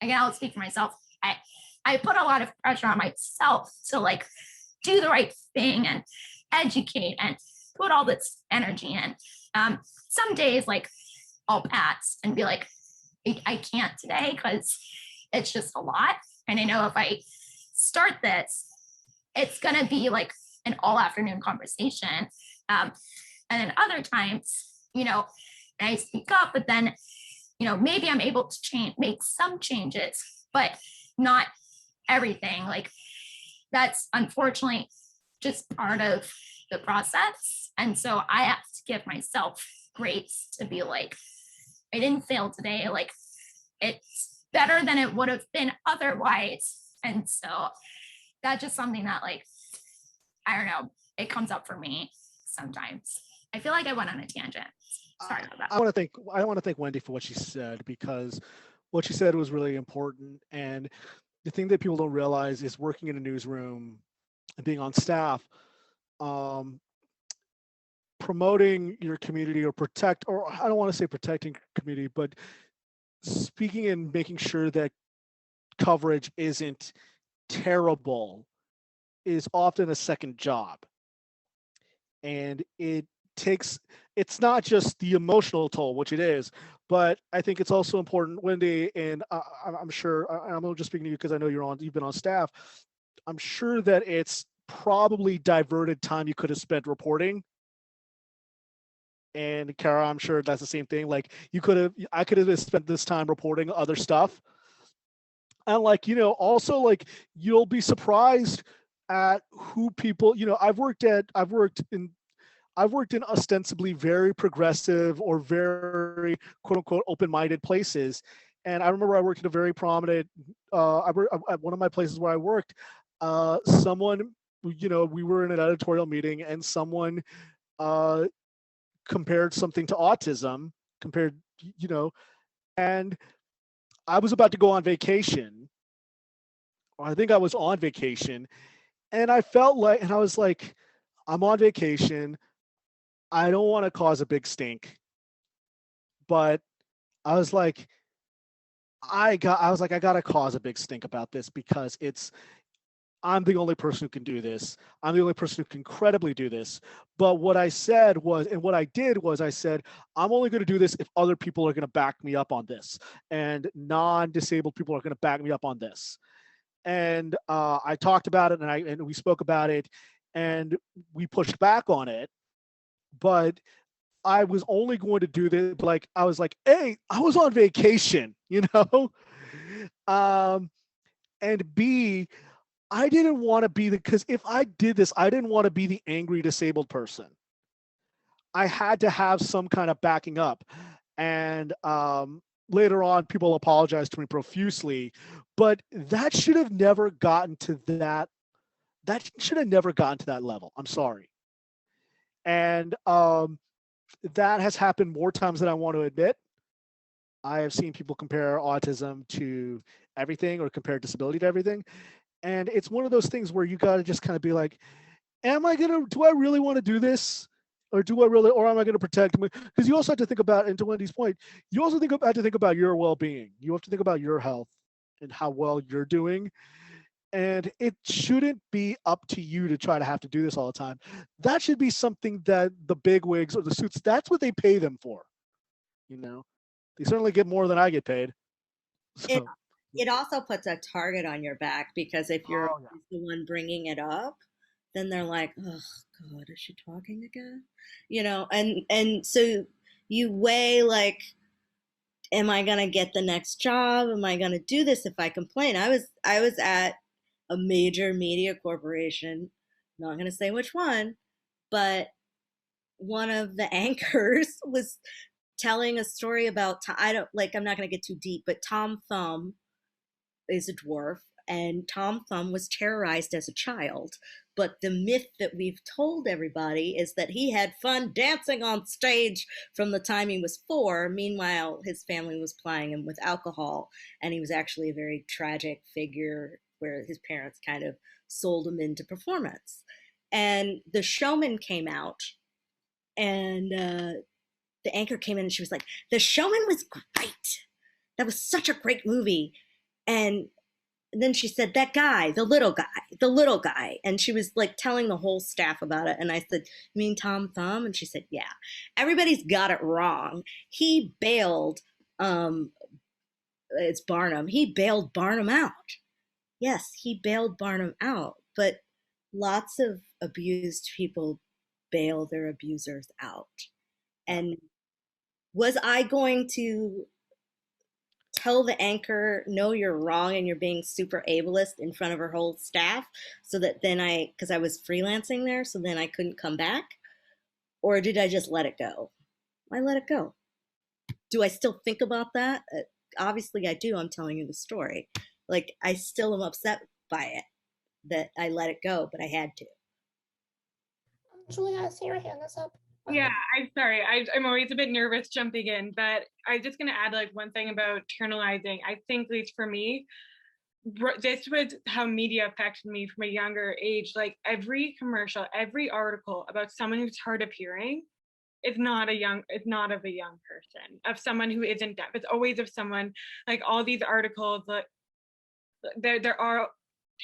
again, I'll speak for myself. I put a lot of pressure on myself to like do the right thing and educate and put all this energy in. Some days like I'll pass and be like, I can't today because it's just a lot. And I know if I start this, it's gonna be like an all afternoon conversation. And then other times, I speak up, but then, maybe I'm able to make some changes, but not everything. Like that's unfortunately just part of the process. And so I have to give myself grace to be like, I didn't fail today. Like it's better than it would have been otherwise. And so that's just something that like, I don't know, it comes up for me sometimes. I feel like I went on a tangent. Sorry about that. I want to thank Wendy for what she said, because what she said was really important. And the thing that people don't realize is working in a newsroom and being on staff, promoting your community or I don't want to say protecting community, but speaking and making sure that coverage isn't terrible is often a second job. And it's not just the emotional toll, which it is, But I think it's also important, Wendy, and I'm sure, I'm not just speaking to you because I know you've been on staff. I'm sure that it's probably diverted time you could have spent reporting. And Cara, I'm sure that's the same thing. Like I could have spent this time reporting other stuff. And like, also like you'll be surprised at who people, I've worked in ostensibly very progressive or very quote unquote open-minded places. And I remember I worked at a very prominent, at one of my places where I worked, someone, we were in an editorial meeting and someone compared something to autism, and I was about to go on vacation. Or I think I was on vacation, and I was like, I'm on vacation. I don't want to cause a big stink, but I was like, I gotta cause a big stink about this because I'm the only person who can do this. I'm the only person who can credibly do this. But what I said was, and what I did was I said, I'm only going to do this if other people are going to back me up on this, and non-disabled people are going to back me up on this. And I talked about it, and we spoke about it, and we pushed back on it. But I was only going to do this, like, I was like, hey, I was on vacation, and B, I didn't want to be because if I did this, I didn't want to be the angry disabled person. I had to have some kind of backing up. And later on, people apologized to me profusely, but that should have never gotten to that. That should have never gotten to that level. I'm sorry. And that has happened more times than I want to admit. I have seen people compare autism to everything or compare disability to everything. And it's one of those things where you got to just kind of be like, do I really want to do this? Or am I going to protect me? Because you also have to think about, and to Wendy's point, you also have to think about your well-being. You have to think about your health and how well you're doing. And it shouldn't be up to you to try to have to do this all the time. That should be something that the bigwigs or the suits, that's what they pay them for. They certainly get more than I get paid. So. It also puts a target on your back because if you're the one bringing it up, then they're like, oh God, is she talking again? And so you weigh like, am I gonna get the next job? Am I gonna do this if I complain? I was at a major media corporation, not gonna say which one, but one of the anchors was telling a story about I'm not gonna get too deep, but Tom Thumb is a dwarf, and Tom Thumb was terrorized as a child. But the myth that we've told everybody is that he had fun dancing on stage from the time he was 4. Meanwhile, his family was plying him with alcohol, and he was actually a very tragic figure where his parents kind of sold him into performance. And The Showman came out, and the anchor came in and she was like, The Showman was great. That was such a great movie. And then she said, that guy, the little guy. And she was like telling the whole staff about it. And I said, you mean Tom Thumb? And she said, yeah. Everybody's got it wrong. He bailed, it's Barnum. He bailed Barnum out. Yes, he bailed Barnum out. But lots of abused people bail their abusers out. And was I going to tell the anchor, no, you're wrong and you're being super ableist in front of her whole staff so that then because I was freelancing there, so then I couldn't come back? Or did I just let it go? I let it go. Do I still think about that? Obviously I do. I'm telling you the story. Like, I still am upset by it that I let it go, but I had to. Julia, I see your hand is up. Yeah, I'm sorry. I'm always a bit nervous jumping in, but I'm just going to add like one thing about internalizing. I think, at least for me, this was how media affected me from a younger age. Like, every commercial, every article about someone who's hard of hearing is not of a young person, of someone who isn't deaf. It's always of someone, like all these articles, like there are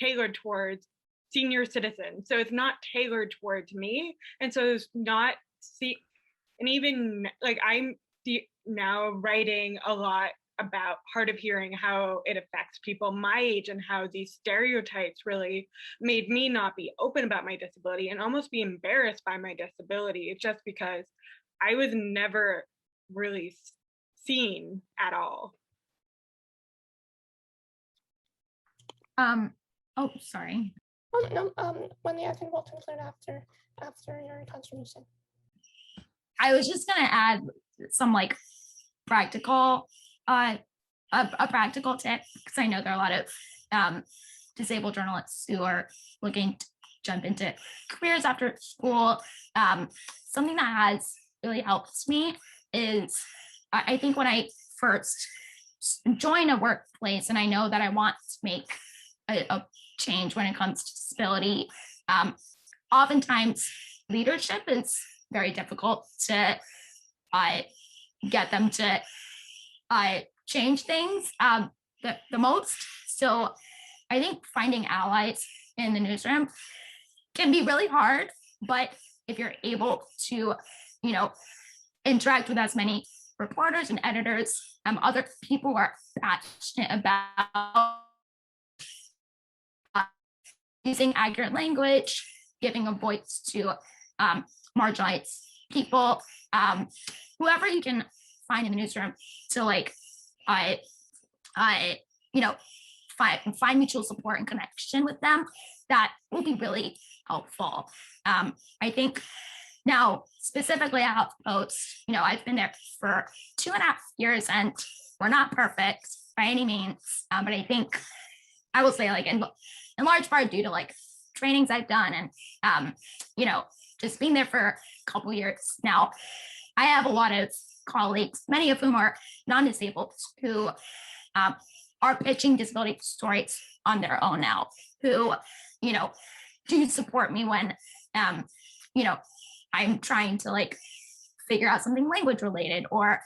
tailored towards senior citizens. So it's not tailored towards me. And so it's not and even like I'm now writing a lot about hard of hearing, how it affects people my age, and how these stereotypes really made me not be open about my disability and almost be embarrassed by my disability, just because I was never really seen at all. Oh, sorry. No, Wendy, I think we'll conclude after your contribution. I was just gonna add some like practical, a practical tip, because I know there are a lot of disabled journalists who are looking to jump into careers after school. Something that has really helped me is I think when I first join a workplace and I know that I want to make a change when it comes to disability, oftentimes leadership is very difficult to get them to change things the most. So I think finding allies in the newsroom can be really hard, but if you're able to, interact with as many reporters and editors, other people who are passionate about using accurate language, giving a voice to marginalized people, whoever you can find in the newsroom to find mutual support and connection with them, that will be really helpful. I think now specifically at HuffPost, I've been there for 2.5 years and we're not perfect by any means, but I think I will say in large part due to trainings I've done and just being there for a couple years now, I have a lot of colleagues, many of whom are non-disabled, who are pitching disability stories on their own now, who do support me when I'm trying to figure out something language related, or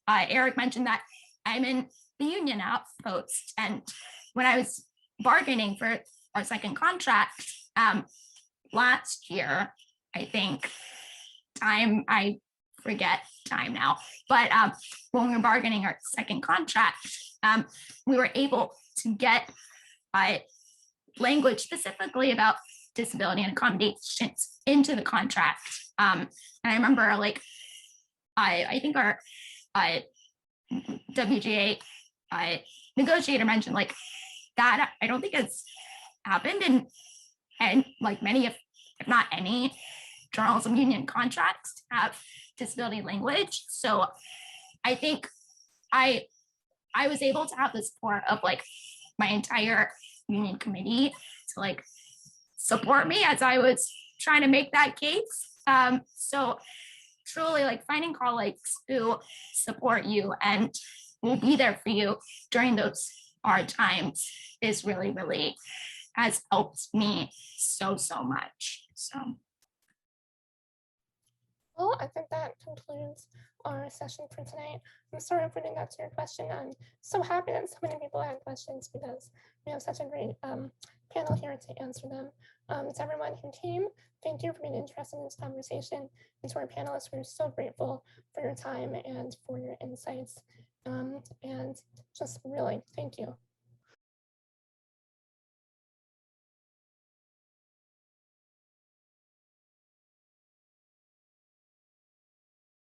Eric mentioned that I'm in the union at HuffPost, and when I was bargaining for our second contract last year, I think I forget time now, but when we were bargaining our second contract, we were able to get language specifically about disability and accommodations into the contract. And I remember I think our WGA negotiator mentioned that I don't think it's happened in many, if not any, journalism union contracts have disability language. So I think I was able to have the support of my entire union committee to support me as I was trying to make that case. So truly finding colleagues who support you and will be there for you during those hard times is really, really has helped me so much. So. Well, I think that concludes our session for tonight. I'm sorry if we didn't get to your question. I'm so happy that so many people had questions because we have such a great panel here to answer them. To everyone who came, thank you for being interested in this conversation. And to our panelists, we're so grateful for your time and for your insights. And just really, thank you.